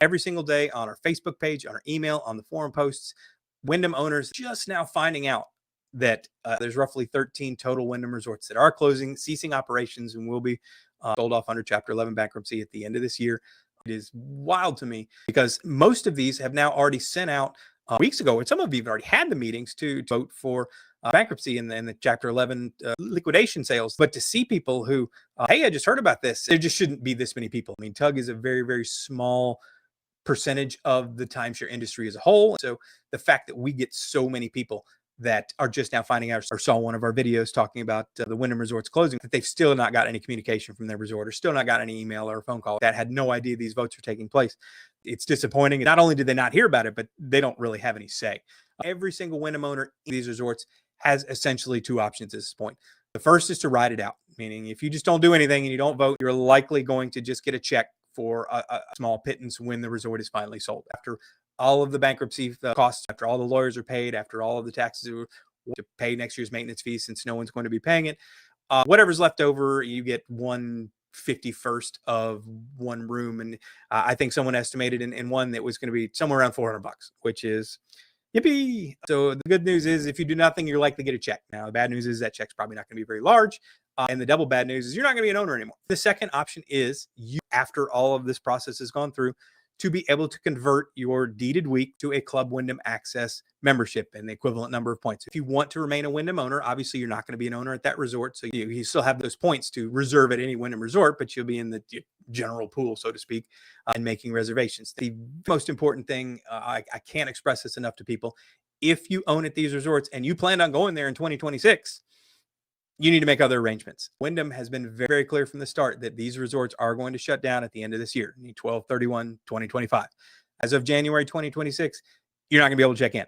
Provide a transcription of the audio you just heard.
every single day on our Facebook page, on our email, on the forum posts. Wyndham owners just now finding out that there's roughly 13 total Wyndham resorts that are closing, ceasing operations, and will be sold off under Chapter 11 bankruptcy at the end of this year. It is wild to me because most of these have now already sent out weeks ago, and some of you have already had the meetings to vote for bankruptcy and the Chapter 11 liquidation sales. But to see people who, hey, I just heard about this, there just shouldn't be this many people. I mean, TUG is a very, very small percentage of the timeshare industry as a whole. So the fact that we get so many people that are just now finding out or saw one of our videos talking about the Wyndham resorts closing, that they've still not got any communication from their resort or still not got any email or a phone call, that had no idea these votes are taking place. It's disappointing. Not only did they not hear about it, but they don't really have any say. Every single Wyndham owner in these resorts has essentially two options at this point. The first is to ride it out, meaning if you just don't do anything and you don't vote, you're likely going to just get a check for a small pittance when the resort is finally sold. After all of the bankruptcy costs, after all the lawyers are paid, after all of the taxes to pay next year's maintenance fee, since no one's going to be paying it, whatever's left over, you get 1/51st of one room. And I think someone estimated in one that was going to be somewhere around $400, which is yippee. So the good news is if you do nothing, you're likely to get a check. Now, the bad news is that check's probably not going to be very large. And the double bad news is you're not going to be an owner anymore. The second option is you, after all of this process has gone through, to be able to convert your deeded week to a Club Wyndham Access membership and the equivalent number of points. If you want to remain a Wyndham owner, obviously you're not going to be an owner at that resort. So you still have those points to reserve at any Wyndham resort, but you'll be in the general pool, so to speak, and making reservations. The most important thing, I can't express this enough to people. If you own at these resorts and you plan on going there in 2026, you need to make other arrangements. Wyndham has been very, very clear from the start that these resorts are going to shut down at the end of this year, 12/31/2025. As of January 2026, you're not going to be able to check in.